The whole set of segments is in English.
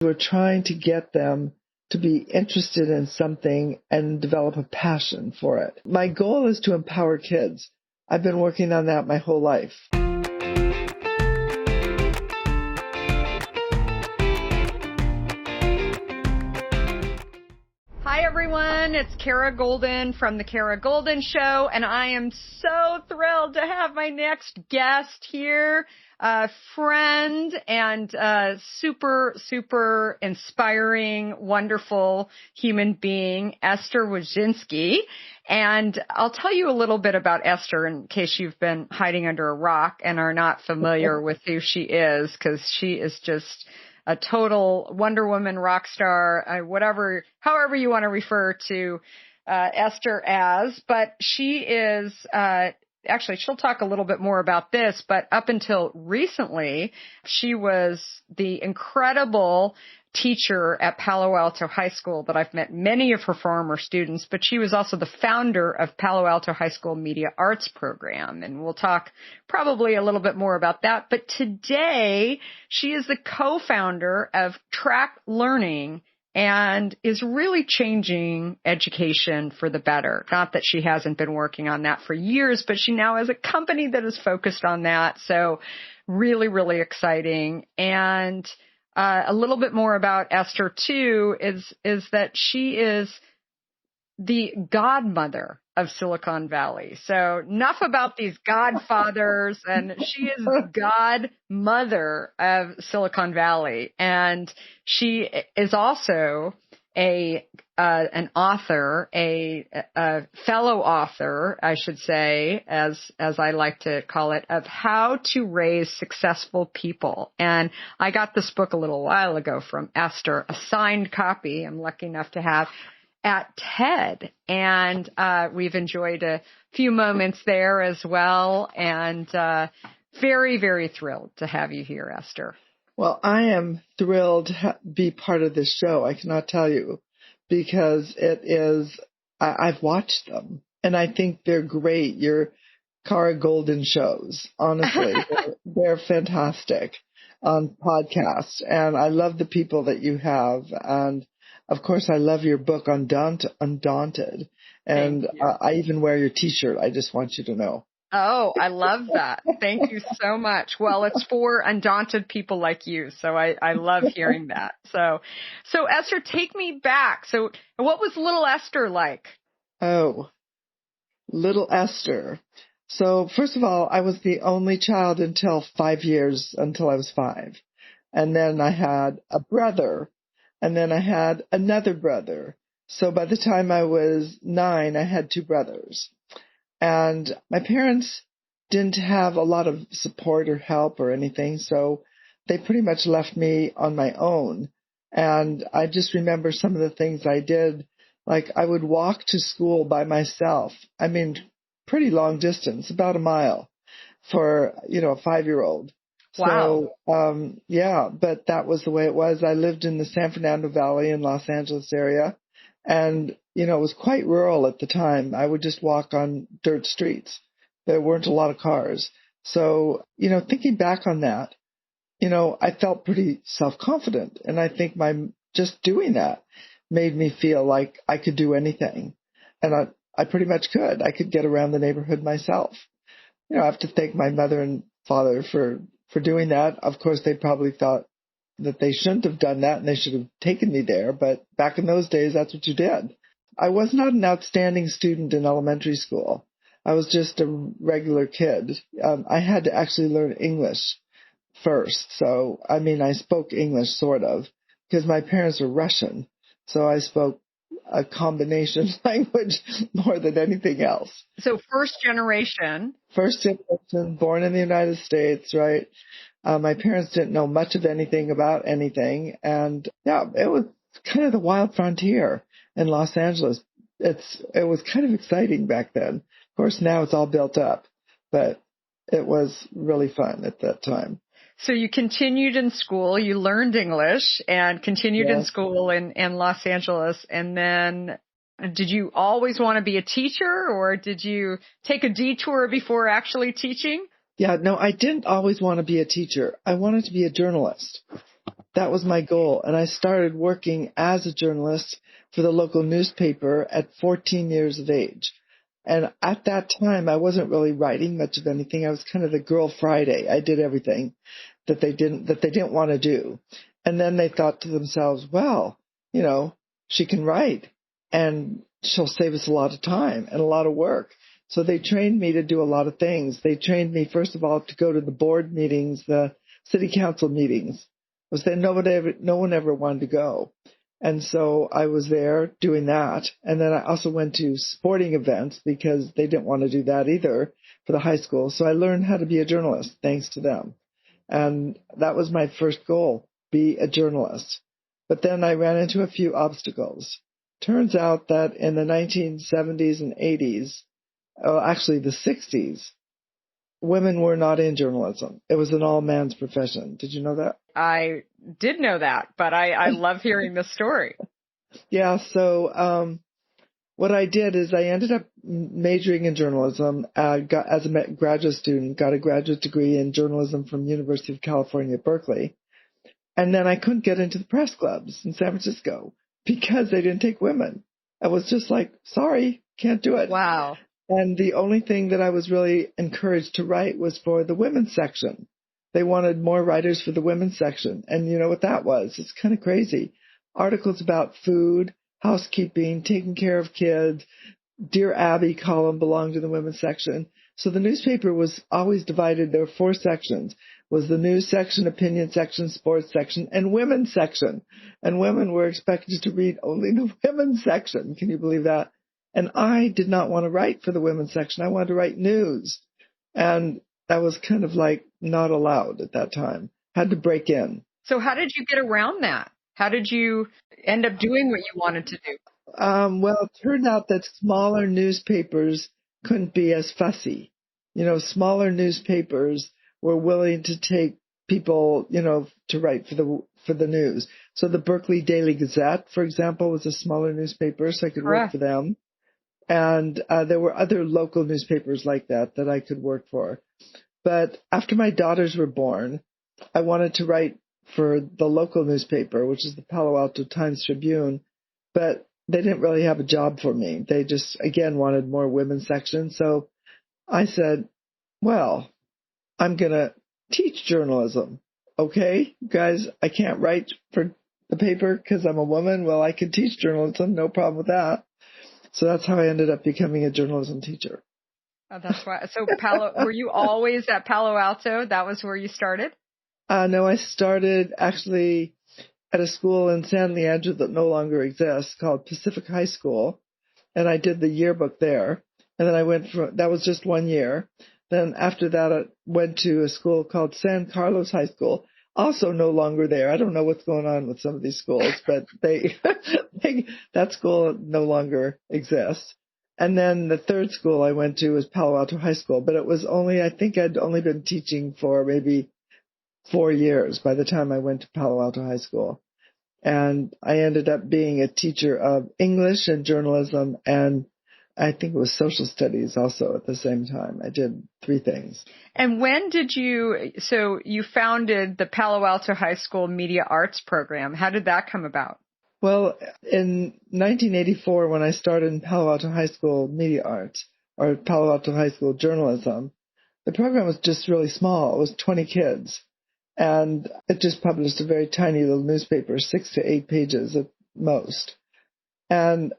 We're trying to get them to be interested in something and develop a passion for it. My goal is to empower kids. I've been working on that my whole life. Hi, everyone. It's Kara Goldin from The Kara Goldin Show, and I am so thrilled to have my next guest here, a friend and super, super inspiring, wonderful human being, Esther Wojcicki. And I'll tell you a little bit about Esther in case you've been hiding under a rock and are not familiar with who she is, because she is just a total Wonder Woman rock star, however you want to refer to Esther as. But she is, actually, she'll talk a little bit more about this, but up until recently, she was the incredible teacher at Palo Alto High School that I've met many of her former students, but she was also the founder of Palo Alto High School Media Arts Program. And we'll talk probably a little bit more about that. But today, she is the co-founder of TractLearning and is really changing education for the better. Not that she hasn't been working on that for years, but she now has a company that is focused on that. So really, really exciting. And a little bit more about Esther, too, is that she is the godmother of Silicon Valley. So enough about these godfathers, and she is the godmother of Silicon Valley. And she is also an author, a fellow author, I should say, as I like to call it, of How to Raise Successful People. And I got this book a little while ago from Esther, a signed copy I'm lucky enough to have at TED. And we've enjoyed a few moments there as well. And very, very thrilled to have you here, Esther. Well, I am thrilled to be part of this show. I cannot tell you, because it is, I've watched them and I think they're great. Your Kara Goldin shows, honestly, they're fantastic on podcasts. And I love the people that you have. And of course, I love your book, Undaunted. And I even wear your t-shirt. I just want you to know. Oh, I love that. Thank you so much. Well, it's for undaunted people like you. So I love hearing that. So Esther, take me back. So what was little Esther like? Oh, little Esther. So first of all, I was the only child until I was 5. And then I had a brother, and then I had another brother. So by the time I was 9, I had 2 brothers. And my parents didn't have a lot of support or help or anything, so they pretty much left me on my own. And I just remember some of the things I did, like I would walk to school by myself. I mean, pretty long distance, about a mile for, a 5-year-old. Wow. So, but that was the way it was. I lived in the San Fernando Valley in Los Angeles area. And, it was quite rural at the time. I would just walk on dirt streets. There weren't a lot of cars. So, thinking back on that, I felt pretty self-confident. And I think just doing that made me feel like I could do anything. And I pretty much could. I could get around the neighborhood myself. I have to thank my mother and father for doing that. Of course, they probably thought that they shouldn't have done that and they should have taken me there. But back in those days, that's what you did. I was not an outstanding student in elementary school. I was just a regular kid. I had to actually learn English first. So, I spoke English sort of because my parents were Russian. So I spoke a combination language more than anything else. So first generation, born in the United States, right? My parents didn't know much of anything about anything. And it was kind of the wild frontier in Los Angeles. It was kind of exciting back then. Of course, now it's all built up, but it was really fun at that time. So you continued in school, you learned English and continued in school in Los Angeles. And then did you always want to be a teacher, or did you take a detour before actually teaching? Yeah, no, I didn't always want to be a teacher. I wanted to be a journalist. that was my goal. And I started working as a journalist for the local newspaper at 14 years of age. And at that time, I wasn't really writing much of anything. I was kind of the girl Friday. I did everything that they didn't want to do. And then they thought to themselves, well, she can write and she'll save us a lot of time and a lot of work. So they trained me to do a lot of things. They trained me, first of all, to go to the board meetings, the city council meetings. No one ever wanted to go. And so I was there doing that. And then I also went to sporting events because they didn't want to do that either for the high school. So I learned how to be a journalist thanks to them. And that was my first goal, be a journalist. But then I ran into a few obstacles. Turns out that in the 1970s and 80s, actually the 60s, women were not in journalism. It was an all-man's profession. Did you know that? I did know that, but I love hearing the story. Yeah, so what I did is I ended up majoring in journalism, got as a graduate student, got a graduate degree in journalism from University of California, Berkeley. And then I couldn't get into the press clubs in San Francisco because they didn't take women. I was just like, sorry, can't do it. Wow. And the only thing that I was really encouraged to write was for the women's section. They wanted more writers for the women's section. And you know what that was? It's kind of crazy. Articles about food, housekeeping, taking care of kids. Dear Abby column belonged to the women's section. So the newspaper was always divided. There were 4 sections. Was the news section, opinion section, sports section, and women's section. And women were expected to read only the women's section. Can you believe that? And I did not want to write for the women's section. I wanted to write news. And that was kind of like not allowed at that time. Had to break in. So how did you get around that? How did you end up doing what you wanted to do? Well, it turned out that smaller newspapers couldn't be as fussy. Smaller newspapers were willing to take people, to write for the news. So the Berkeley Daily Gazette, for example, was a smaller newspaper, so I could work for them. And there were other local newspapers like that I could work for. But after my daughters were born, I wanted to write for the local newspaper, which is the Palo Alto Times-Tribune, but they didn't really have a job for me. They just, again, wanted more women's section. So I said, well, I'm going to teach journalism. Okay, guys, I can't write for the paper because I'm a woman. Well, I can teach journalism. No problem with that. So that's how I ended up becoming a journalism teacher. Oh, that's why. So were you always at Palo Alto? That was where you started? No, I started actually at a school in San Leandro that no longer exists called Pacific High School. And I did the yearbook there. And then that was just 1 year. Then after that, I went to a school called San Carlos High School, also no longer there. I don't know what's going on with some of these schools, but that school no longer exists. And then the third school I went to was Palo Alto High School, but I think I'd only been teaching for maybe 4 years by the time I went to Palo Alto High School. And I ended up being a teacher of English and journalism, and I think it was social studies also at the same time. I did 3 things. And when did you founded the Palo Alto High School Media Arts Program. How did that come about? Well, in 1984, when I started in Palo Alto High School Media Arts, or Palo Alto High School Journalism, the program was just really small. It was 20 kids. And it just published a very tiny little newspaper, 6 to 8 pages at most. And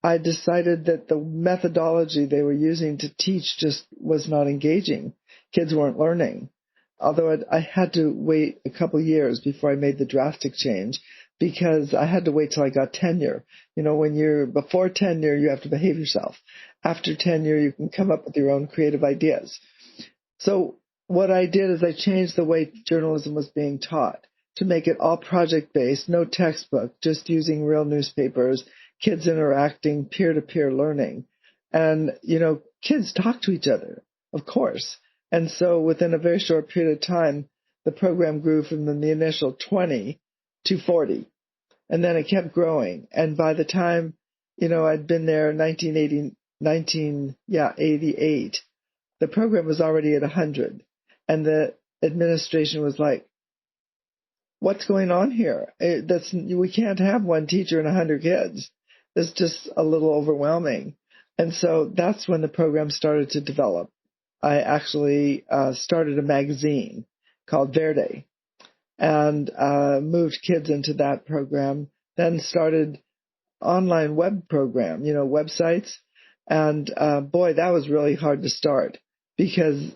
I decided that the methodology they were using to teach just was not engaging. Kids weren't learning. Although I had to wait a couple years before I made the drastic change, because I had to wait till I got tenure. When you're before tenure, you have to behave yourself. After tenure, you can come up with your own creative ideas. So what I did is I changed the way journalism was being taught to make it all project-based, no textbook, just using real newspapers, kids interacting, peer-to-peer learning. And, kids talk to each other, of course. And so within a very short period of time, the program grew from the initial 20 to 40. And then it kept growing. And by the time, I'd been there in 1988, the program was already at 100. And the administration was like, what's going on here? We can't have one teacher and 100 kids. It's just a little overwhelming. And so that's when the program started to develop. I actually started a magazine called Verde and moved kids into that program, then started online web program, websites. And boy, that was really hard to start because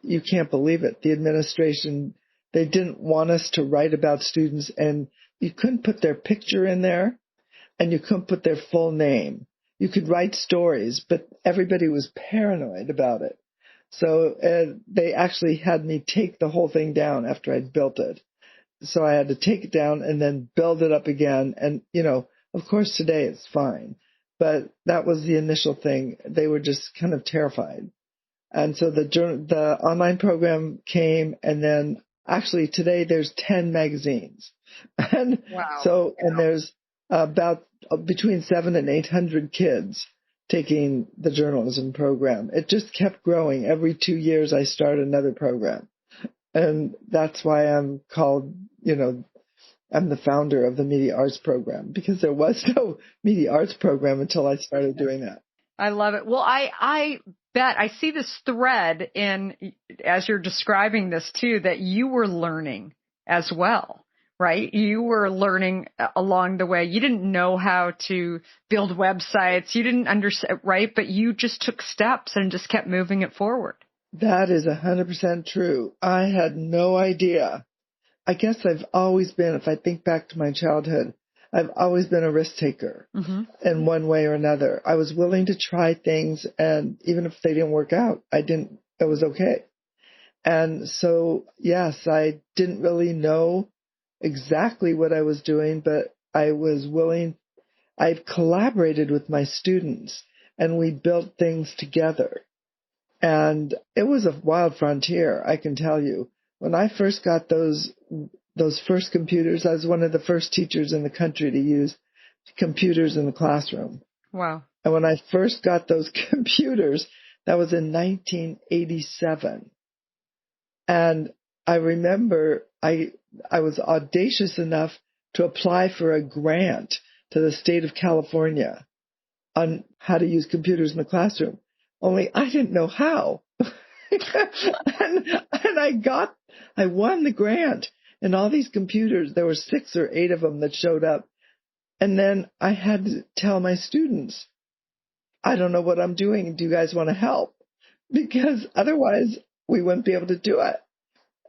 you can't believe it. The administration, they didn't want us to write about students, and you couldn't put their picture in there and you couldn't put their full name. You could write stories, but everybody was paranoid about it. So they actually had me take the whole thing down after I'd built it. So I had to take it down and then build it up again. And, of course, today it's fine. But that was the initial thing. They were just kind of terrified. And so the online program came, and then actually today there's 10 magazines. And wow. So, and there's about between 700 and 800 kids taking the journalism program. It just kept growing. Every 2 years I start another program. And that's why I'm called, I'm the founder of the Media Arts program, because there was no Media Arts program until I started doing that. I love it. Well, I bet I see this thread as you're describing this too, that you were learning as well, right? You were learning along the way. You didn't know how to build websites. You didn't understand, right? But you just took steps and just kept moving it forward. That is 100% true. I had no idea. I guess I've always been, if I think back to my childhood, I've always been a risk taker in one way or another. I was willing to try things, and even if they didn't work out, it was okay. And so, yes, I didn't really know exactly what I was doing, but I was willing. I've collaborated with my students, and we built things together. And it was a wild frontier, I can tell you. When I first got those first computers, I was one of the first teachers in the country to use computers in the classroom. Wow. And when I first got those computers, that was in 1987. And I remember I was audacious enough to apply for a grant to the state of California on how to use computers in the classroom. Only I didn't know how. and I won the grant. And all these computers, there were 6 or 8 of them that showed up. And then I had to tell my students, I don't know what I'm doing. Do you guys want to help? Because otherwise we wouldn't be able to do it.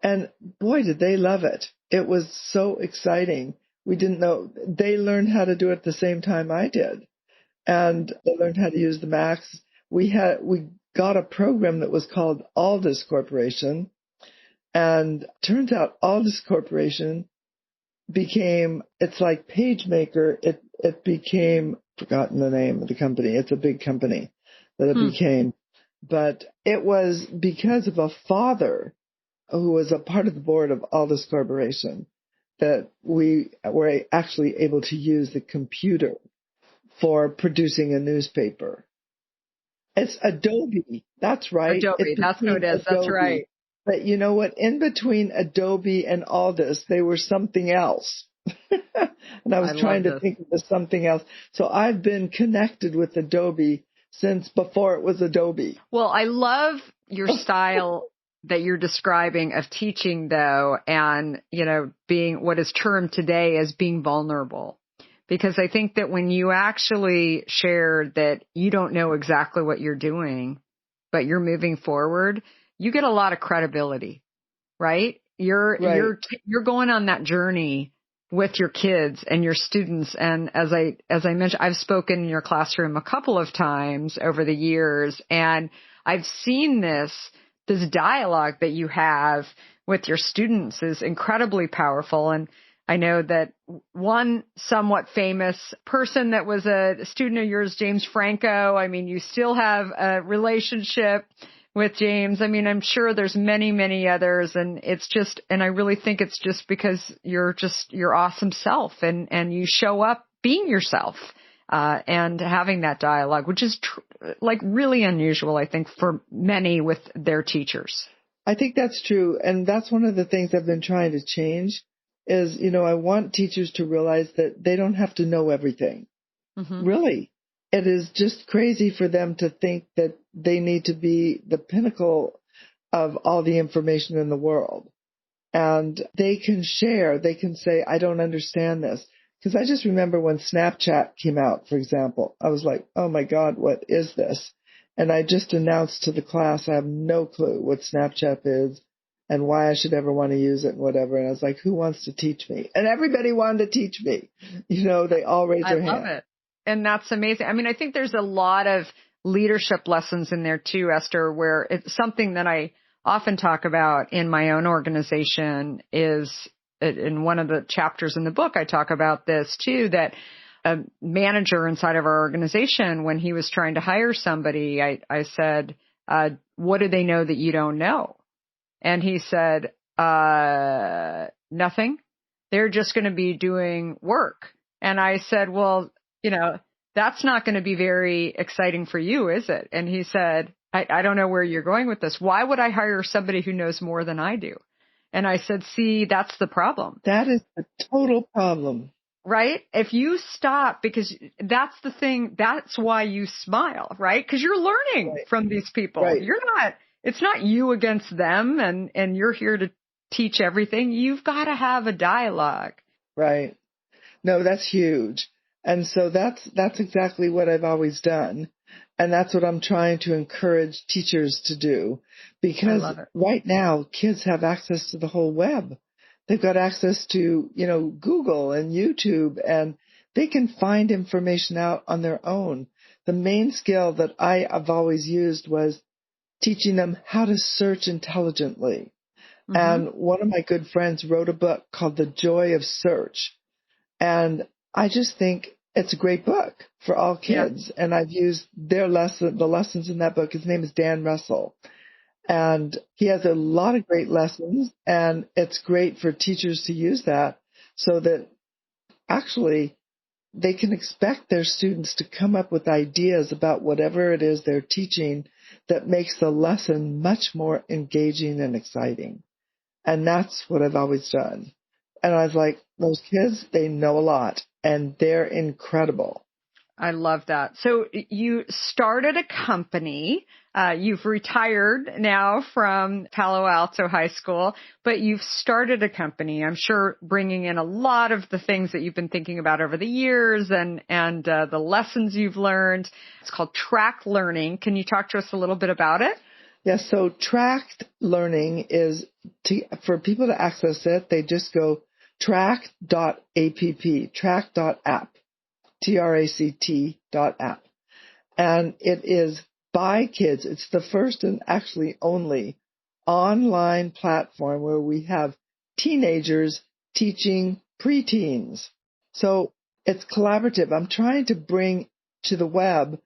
And boy, did they love it. It was so exciting. We didn't know. They learned how to do it at the same time I did. And they learned how to use the Macs. We got a program that was called Aldus Corporation. And turns out Aldus Corporation became, it's like PageMaker. It became, forgotten the name of the company. It's a big company that it became. But it was because of a father who was a part of the board of Aldus Corporation that we were actually able to use the computer for producing a newspaper. It's Adobe. That's right. Adobe. That's who it is. Adobe. That's right. But you know what? In between Adobe and Aldus, they were something else. And I was trying to think of something else. So I've been connected with Adobe since before it was Adobe. Well, I love your style that you're describing of teaching, though, and, being what is termed today as being vulnerable. Because I think that when you actually share that you don't know exactly what you're doing, but you're moving forward, you get a lot of credibility, right? You're going on that journey with your kids and your students. And as I mentioned, I've spoken in your classroom a couple of times over the years, and I've seen this dialogue that you have with your students is incredibly powerful. And I know that one somewhat famous person that was a student of yours, James Franco, I mean, you still have a relationship with James. I mean, I'm sure there's many, many others, and I really think it's just because you're your awesome self, and you show up being yourself, and having that dialogue, which is really unusual, I think, for many with their teachers. I think that's true. And that's one of the things I've been trying to change is, I want teachers to realize that they don't have to know everything. Mm-hmm. Really. It is just crazy for them to think that they need to be the pinnacle of all the information in the world. And they can share, they can say, I don't understand this. Because I just remember when Snapchat came out, for example, I was like, oh my God, what is this? And I just announced to the class, I have no clue what Snapchat is and why I should ever want to use it and whatever. And I was like, who wants to teach me? And everybody wanted to teach me. They all raised their hand. I love it. And that's amazing. I mean, I think there's a lot of leadership lessons in there too, Esther, where it's something that I often talk about in my own organization is in one of the chapters in the book, I talk about this too, that a manager inside of our organization, when he was trying to hire somebody, I said, what do they know that you don't know? And he said, nothing. They're just going to be doing work. And I said, well, that's not going to be very exciting for you, is it? And he said, I don't know where you're going with this. Why would I hire somebody who knows more than I do? And I said, see, that's the problem. That is the total problem. Right? If you stop, because that's the thing, that's why you smile, right? Because you're learning from these people. Right. It's not you against them and you're here to teach everything. You've got to have a dialogue. Right. No, that's huge. And so that's exactly what I've always done. And that's what I'm trying to encourage teachers to do, because right now kids have access to the whole web. They've got access to, Google and YouTube, and they can find information out on their own. The main skill that I have always used was teaching them how to search intelligently. Mm-hmm. And one of my good friends wrote a book called The Joy of Search. And I just think it's a great book for all kids. Yeah. And I've used the lessons in that book. His name is Dan Russell. And he has a lot of great lessons, and it's great for teachers to use that so that actually they can expect their students to come up with ideas about whatever it is they're teaching that makes the lesson much more engaging and exciting. And that's what I've always done. And I was like, those kids, they know a lot, and they're incredible. I love that. So you started a company. You've retired now from Palo Alto High School, but you've started a company, I'm sure, bringing in a lot of the things that you've been thinking about over the years and the lessons you've learned. It's called TractLearning. Can you talk to us a little bit about it? Yes. So TractLearning is for people to access it. They just go tract.app, tract.app. TRACT.app. And it is by kids. It's the first and actually only online platform where we have teenagers teaching preteens. So it's collaborative. I'm trying to bring to the web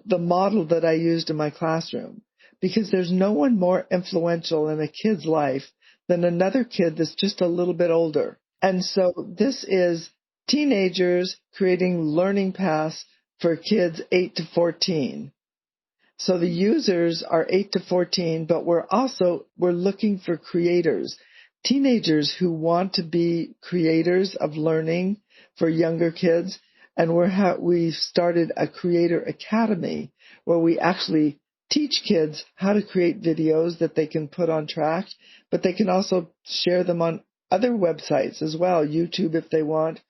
the model that I used in my classroom, because there's no one more influential in a kid's life than another kid that's just a little bit older. And so this is teenagers creating learning paths for kids 8 to 14. So the users are 8 to 14, but we're looking for creators, teenagers who want to be creators of learning for younger kids. And we've started a creator academy where we actually teach kids how to create videos that they can put on Tract, but they can also share them on other websites as well, YouTube if they want.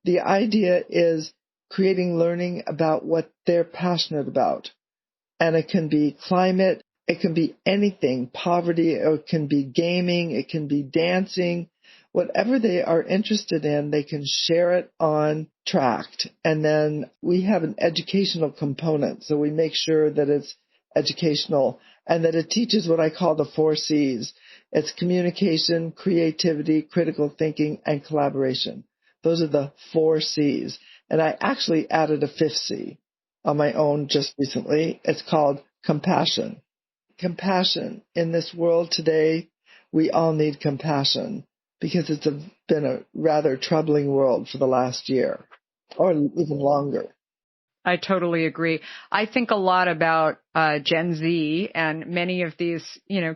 The idea is creating learning about what they're passionate about. And it can be climate, it can be anything, poverty, or it can be gaming, it can be dancing. Whatever they are interested in, they can share it on Tract. And then we have an educational component. So we make sure that it's educational and that it teaches what I call the 4 C's. It's communication, creativity, critical thinking, and collaboration. Those are the 4 C's. And I actually added a 5th C on my own just recently. It's called compassion. Compassion. In this world today, we all need compassion because it's been a rather troubling world for the last year or even longer. I totally agree. I think a lot about Gen Z and many of these,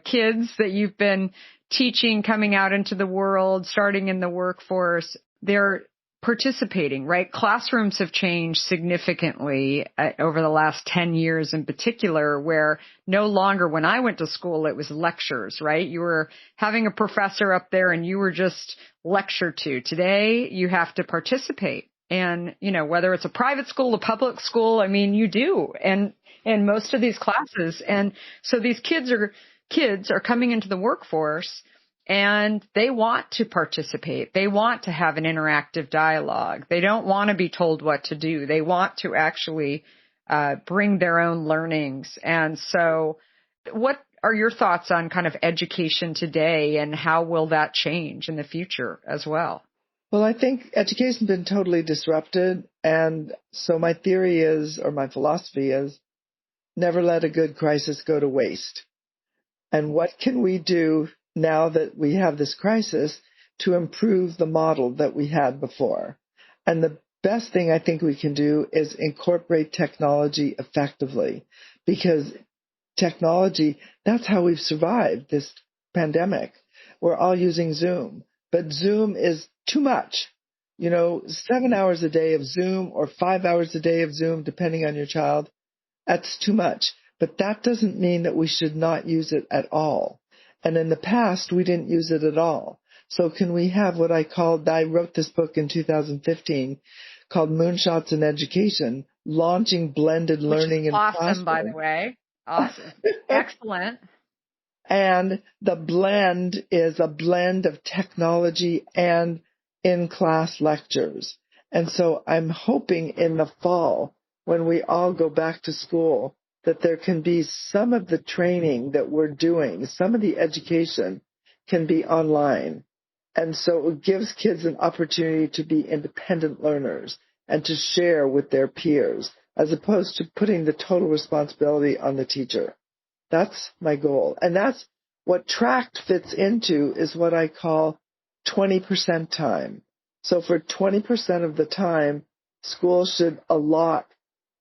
kids that you've been teaching coming out into the world, starting in the workforce. They're participating, right? Classrooms have changed significantly over the last 10 years in particular, where no longer when I went to school, it was lectures, right? You were having a professor up there and you were just lectured to. Today, you have to participate. And, whether it's a private school, a public school, you do. And most of these classes. And so these kids are coming into the workforce and they want to participate. They want to have an interactive dialogue. They don't want to be told what to do. They want to actually bring their own learnings. And so what are your thoughts on kind of education today and how will that change in the future as well? Well, I think education's been totally disrupted. And so my theory is, or my philosophy is, never let a good crisis go to waste. And what can we do now that we have this crisis to improve the model that we had before? And the best thing I think we can do is incorporate technology effectively, because technology, that's how we've survived this pandemic. We're all using Zoom, but Zoom is too much. 7 hours a day of Zoom or 5 hours a day of Zoom, depending on your child, that's too much. But that doesn't mean that we should not use it at all. And in the past, we didn't use it at all. So can we have what I wrote this book in 2015 called Moonshots in Education, launching blended learning in awesome, classroom. By the way. Awesome. Excellent. And the blend is a blend of technology and in-class lectures. And so I'm hoping in the fall, when we all go back to school, that there can be some of the training that we're doing, some of the education can be online. And so it gives kids an opportunity to be independent learners and to share with their peers, as opposed to putting the total responsibility on the teacher. That's my goal. And that's what Tract fits into, is what I call 20% time. So for 20% of the time, schools should allot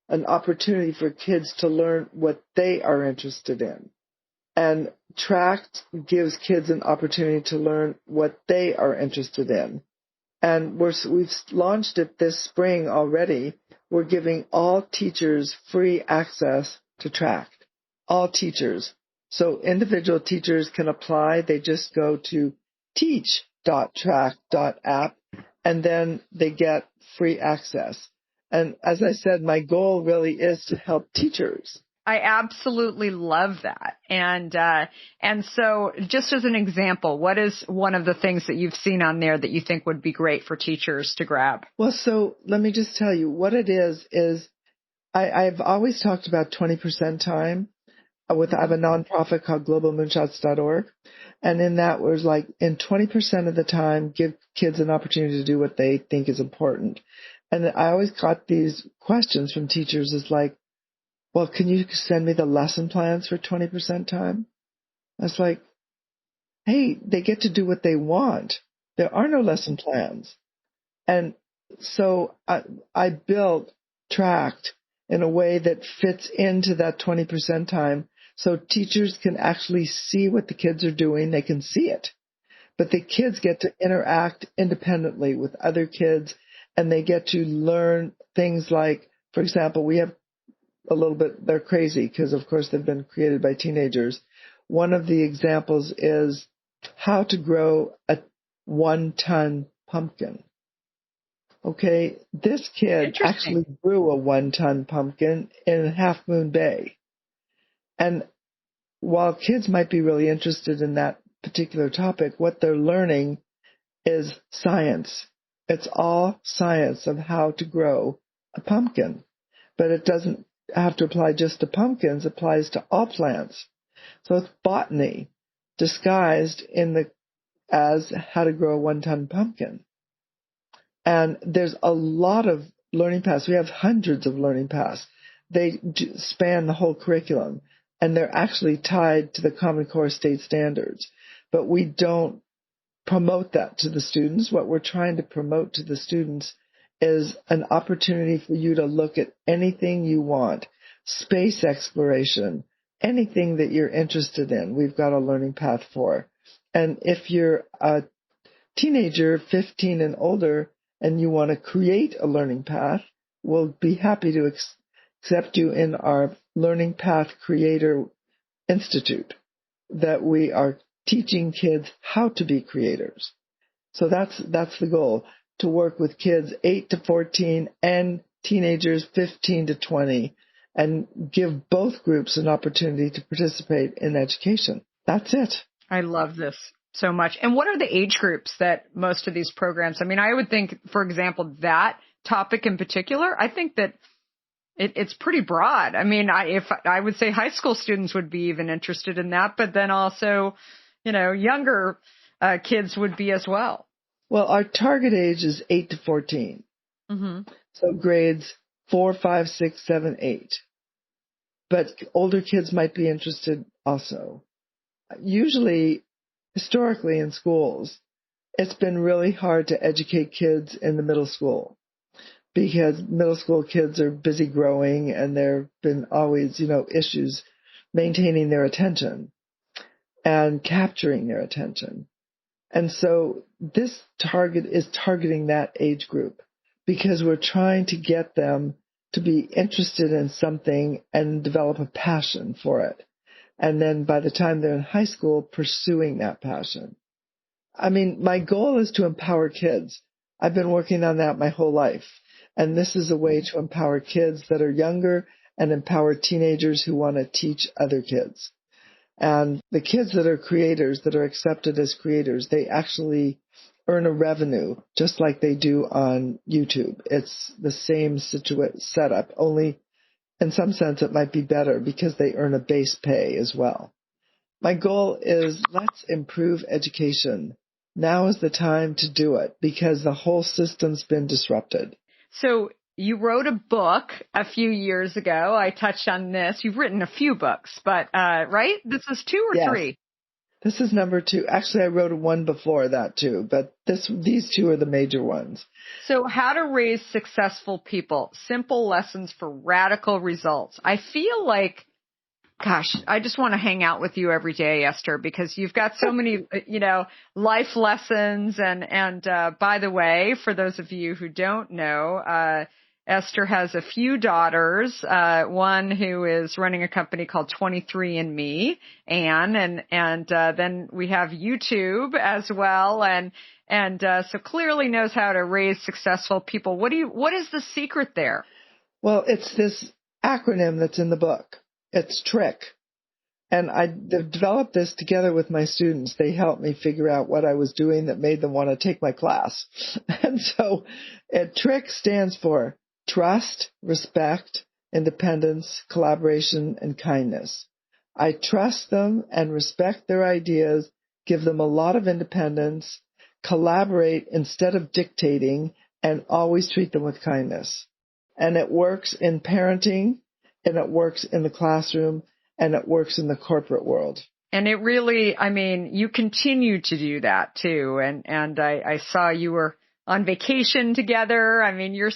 an opportunity for kids to learn what they are interested in. And Tract gives kids an opportunity to learn what they are interested in. And we've launched it this spring already. We're giving all teachers free access to Tract. All teachers. So individual teachers can apply. They just go to teach.tract.app and then they get free access. And as I said, my goal really is to help teachers. I absolutely love that. And so just as an example, what is one of the things that you've seen on there that you think would be great for teachers to grab? Well, so let me just tell you what it is I've always talked about 20% time. I have a nonprofit called globalmoonshots.org. And in that was like, in 20% of the time, give kids an opportunity to do what they think is important. And I always got these questions from teachers is like, well, can you send me the lesson plans for 20% time? I was like, hey, they get to do what they want. There are no lesson plans. And so I built Tract in a way that fits into that 20% time so teachers can actually see what the kids are doing. They can see it. But the kids get to interact independently with other kids, and they get to learn things like, for example, we have a little bit, they're crazy because, of course, they've been created by teenagers. One of the examples is how to grow a 1-ton pumpkin. Okay, this kid actually grew a 1-ton pumpkin in Half Moon Bay. And while kids might be really interested in that particular topic, what they're learning is science. It's all science of how to grow a pumpkin. But it doesn't have to apply just to pumpkins, it applies to all plants. So it's botany disguised as how to grow a 1-ton pumpkin. And there's a lot of learning paths. We have hundreds of learning paths. They span the whole curriculum, and they're actually tied to the Common Core state standards. But we don't promote that to the students. What we're trying to promote to the students is an opportunity for you to look at anything you want, space exploration, anything that you're interested in. We've got a learning path for. And if you're a teenager, 15 and older, and you want to create a learning path, we'll be happy to accept you in our Learning Path Creator Institute, that we are teaching kids how to be creators. So that's the goal, to work with kids 8 to 14 and teenagers 15 to 20, and give both groups an opportunity to participate in education. That's it. I love this so much. And what are the age groups that most of these programs, I mean, I would think, for example, that topic in particular, I think that it's pretty broad. I mean, I would say high school students would be even interested in that, but then also, younger kids would be as well. Well, our target age is 8 to 14. Mm-hmm. So grades 4, 5, 6, 7, 8. But older kids might be interested also. Usually, historically in schools, it's been really hard to educate kids in the middle school, because middle school kids are busy growing and there have been always, issues maintaining their attention and capturing their attention. And so this target is targeting that age group, because we're trying to get them to be interested in something and develop a passion for it. And then by the time they're in high school, pursuing that passion. I mean, my goal is to empower kids. I've been working on that my whole life. And this is a way to empower kids that are younger and empower teenagers who want to teach other kids. And the kids that are creators, that are accepted as creators, they actually earn a revenue just like they do on YouTube. It's the same setup, only in some sense it might be better because they earn a base pay as well. My goal is, let's improve education. Now is the time to do it, because the whole system's been disrupted. So you wrote a book a few years ago. I touched on this. You've written a few books, but, right? This is 2 or 3? This is number 2. Actually, I wrote one before that too, but these 2 are the major ones. So How to Raise Successful People, Simple Lessons for Radical Results. I feel like, gosh, I just want to hang out with you every day, Esther, because you've got so many, life lessons. And by the way, for those of you who don't know, Esther has a few daughters, one who is running a company called 23andMe, Anne, and then we have YouTube as well. And so clearly knows how to raise successful people. What is the secret there? Well, it's this acronym that's in the book. It's TRIC. And I developed this together with my students. They helped me figure out what I was doing that made them want to take my class. And so TRIC stands for trust, respect, independence, collaboration, and kindness. I trust them and respect their ideas, give them a lot of independence, collaborate instead of dictating, and always treat them with kindness. And it works in parenting, and it works in the classroom, and it works in the corporate world. And it really, I mean, you continue to do that too. And I saw you were on vacation together. I mean, you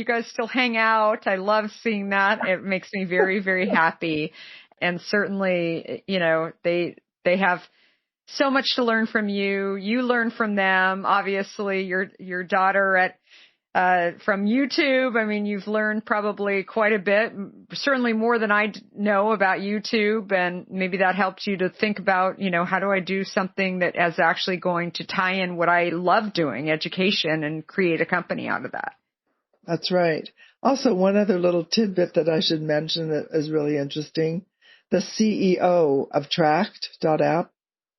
guys still hang out. I love seeing that. It makes me very, very happy. And certainly, they have so much to learn from you. You learn from them. Obviously, your daughter from YouTube. I mean, you've learned probably quite a bit, certainly more than I know about YouTube. And maybe that helped you to think about, how do I do something that is actually going to tie in what I love doing, education, and create a company out of that. That's right. Also, one other little tidbit that I should mention that is really interesting. The CEO of Tract.app,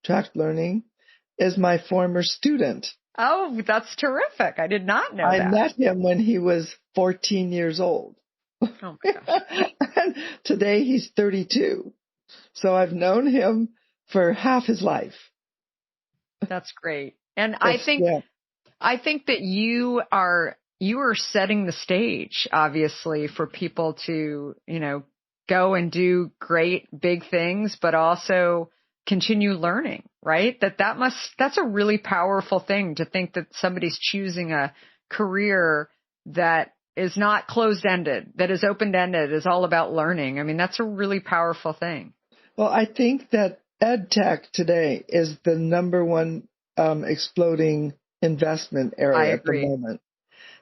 TractLearning, is my former student. Oh, that's terrific. I did not know that. I met him when he was 14 years old. Oh my gosh. And today he's 32. So I've known him for half his life. That's great. And I think that you are setting the stage, obviously, for people to, go and do great big things, but also continue learning, right? That's a really powerful thing, to think that somebody's choosing a career that is not closed-ended, that is open-ended, is all about learning. I mean, that's a really powerful thing. Well, I think that ed tech today is the number one exploding investment area at the moment.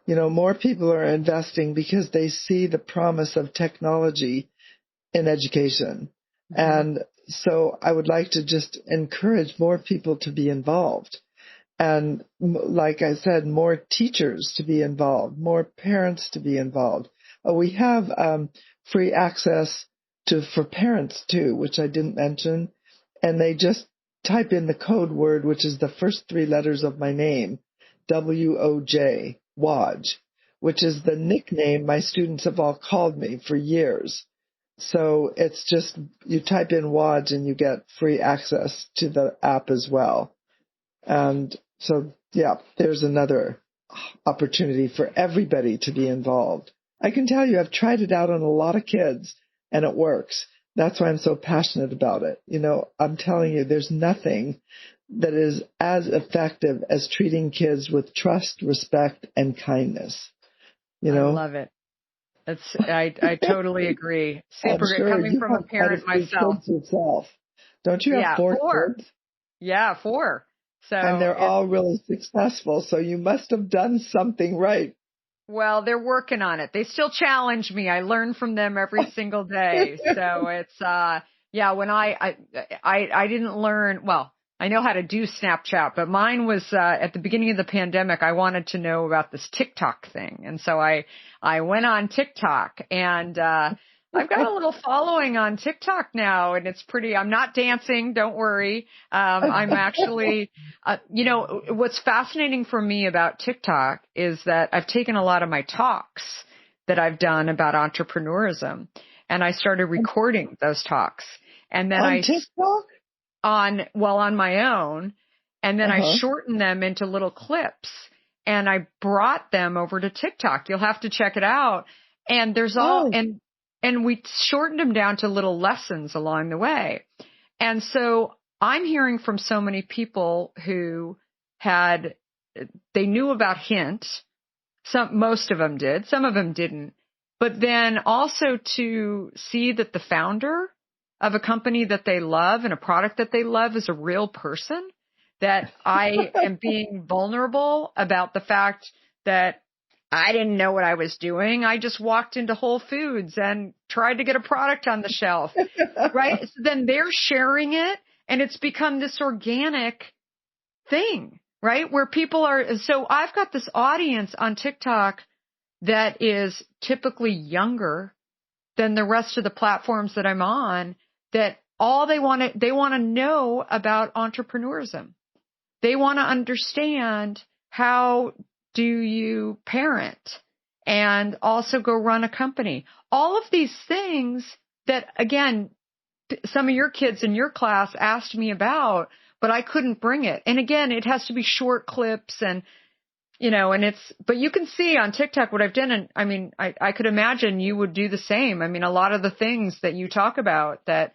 You know, more people are investing because they see the promise of technology in education. Mm-hmm. And so I would like to just encourage more people to be involved. And like I said, more teachers to be involved, more parents to be involved. We have free access for parents too, which I didn't mention. And they just type in the code word, which is the first three letters of my name, WOJ, Woj, which is the nickname my students have all called me for years. So it's just, you type in Woj and you get free access to the app as well. And so, yeah, there's another opportunity for everybody to be involved. I can tell you, I've tried it out on a lot of kids and it works. That's why I'm so passionate about it. You know, I'm telling you, there's nothing that is as effective as treating kids with trust, respect, and kindness. You know? I love it. I totally agree. Super good. Sure. Coming from a parent myself. Kids yourself. Don't you have four kids? Yeah, 4. So, and they're all really successful. So you must have done something right. Well, they're working on it. They still challenge me. I learn from them every single day. So it's, when I didn't learn, well, I know how to do Snapchat, but mine was, at the beginning of the pandemic, I wanted to know about this TikTok thing. And so I went on TikTok and, I've got a little following on TikTok now, and it's pretty, I'm not dancing. Don't worry. I'm actually, what's fascinating for me about TikTok is that I've taken a lot of my talks that I've done about entrepreneurism, and I started recording those talks. And then on TikTok? On my own. And then I shortened them into little clips, and I brought them over to TikTok. You'll have to check it out. And there's and we shortened them down to little lessons along the way. And so I'm hearing from so many people who they knew about Hint. Most of them did. Some of them didn't. But then also to see that the founder of a company that they love and a product that they love is a real person, that I am being vulnerable about the fact that I didn't know what I was doing. I just walked into Whole Foods and tried to get a product on the shelf, right? So then they're sharing it, and it's become this organic thing, right? Where people are, so I've got this audience on TikTok that is typically younger than the rest of the platforms that I'm on, that all they want to know about entrepreneurism. They want to understand how do you parent and also go run a company? All of these things that, again, some of your kids in your class asked me about, but I couldn't bring it. And again, it has to be short clips and, but you can see on TikTok what I've done. And I mean, I could imagine you would do the same. I mean, a lot of the things that you talk about that,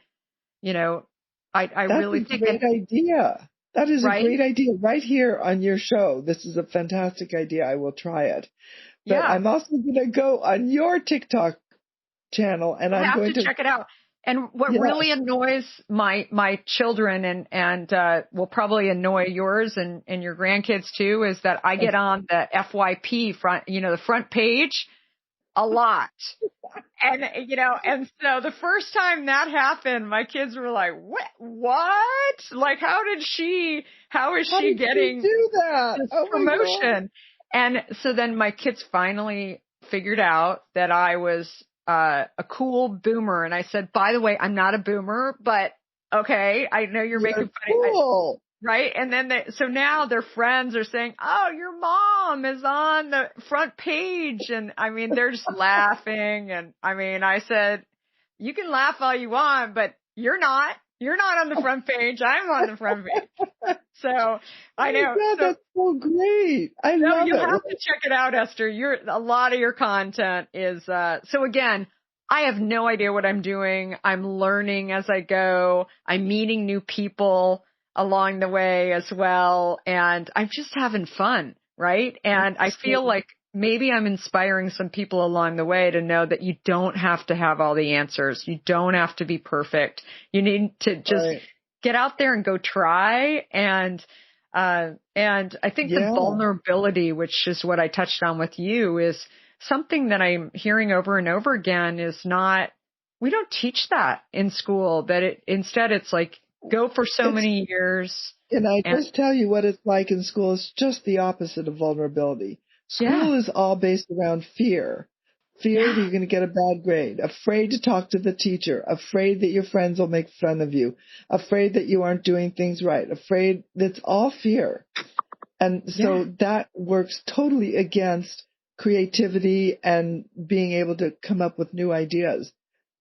I really think that's a great idea. That is a great idea right here on your show. This is a fantastic idea. I will try it. But I'm also going to go on your TikTok channel and I'm going to check it out. And what really annoys my children and will probably annoy yours and your grandkids too is that I get on the FYP front, the front page a lot. And, and so the first time that happened, my kids were like, what? Like, how is she getting do that? this promotion? And so then my kids finally figured out that I was a cool boomer. And I said, by the way, I'm not a boomer, but okay, I know you're making fun cool. Right. And then so now their friends are saying, oh, your mom is on the front page. And I mean, they're just laughing. And I mean, I said, you can laugh all you want, but you're not on the front page. I'm on the front page. So I know. God, that's so great. I love it. You have to check it out, Esther. A lot of your content is, so again, I have no idea what I'm doing. I'm learning as I go. I'm meeting new people along the way as well. And I'm just having fun. Right. And I feel like maybe I'm inspiring some people along the way to know that you don't have to have all the answers. You don't have to be perfect. You need to just get out there and go try. And I think the vulnerability, which is what I touched on with you, is something that I'm hearing over and over again is not, we don't teach that in school, that instead it's like, go for so many years. And I just tell you what it's like in school. It's just the opposite of vulnerability. School is all based around fear. Fear that you're going to get a bad grade, afraid to talk to the teacher, afraid that your friends will make fun of you, afraid that you aren't doing things right, afraid that's all fear. And so that works totally against creativity and being able to come up with new ideas.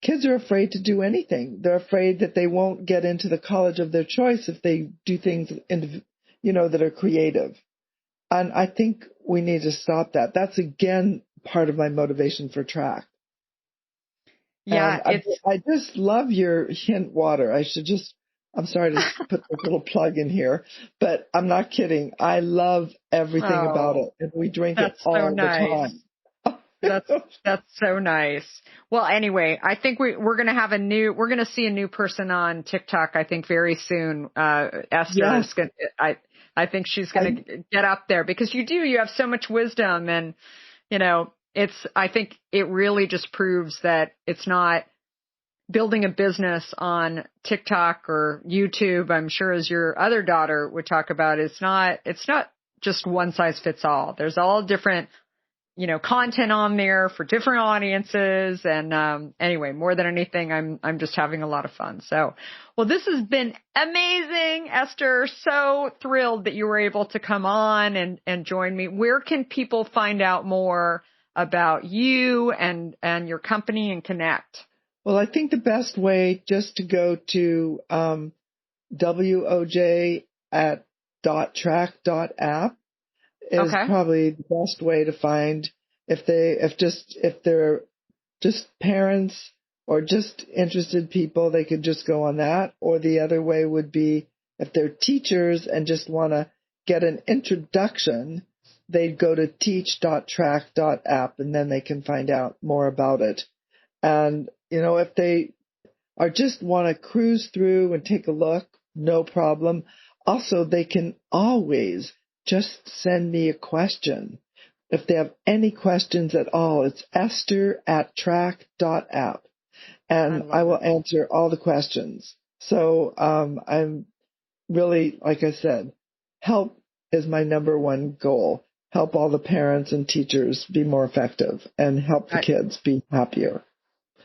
Kids are afraid to do anything. They're afraid that they won't get into the college of their choice if they do things, that are creative. And I think we need to stop that. That's, again, part of my motivation for Tract. Yeah, I just love your hint water. I'm sorry to put this little plug in here, but I'm not kidding. I love everything about it, and we drink it all the time. That's so nice. Well, anyway, I think we're going to see a new person on TikTok, I think, very soon. Esther is going to, I think she's going to get up there because you have so much wisdom, and, I think it really just proves that it's not building a business on TikTok or YouTube. I'm sure, as your other daughter would talk about, it's not just one size fits all. There's all different content on there for different audiences. And, anyway, more than anything, I'm just having a lot of fun. So, well, this has been amazing, Esther. So thrilled that you were able to come on and join me. Where can people find out more about you and your company and connect? Well, I think the best way just to go to, WOJ at .tract.app. is probably the best way to find if they're just parents or just interested people, they could just go on that. Or the other way would be if they're teachers and just want to get an introduction, they'd go to teach.tract.app and then they can find out more about it. And, if they are just want to cruise through and take a look, no problem. Also, they can always just send me a question. If they have any questions at all, it's Esther@tract.app, and I will answer all the questions. So I'm really, like I said, help is my number one goal. Help all the parents and teachers be more effective and help the kids be happier.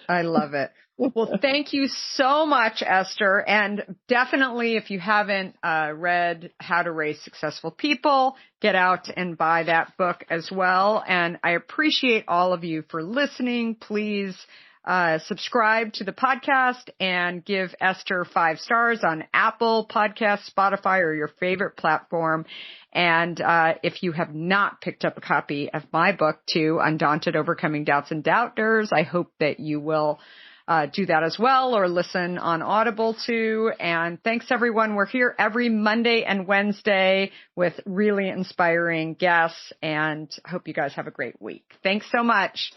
I love it. Well, thank you so much, Esther. And definitely, if you haven't read How to Raise Successful People, get out and buy that book as well. And I appreciate all of you for listening. Please subscribe to the podcast and give Esther 5 stars on Apple Podcasts, Spotify, or your favorite platform. And if you have not picked up a copy of my book, too, Undaunted, Overcoming Doubts and Doubters, I hope that you will do that as well, or listen on Audible, too. And thanks, everyone. We're here every Monday and Wednesday with really inspiring guests, and I hope you guys have a great week. Thanks so much.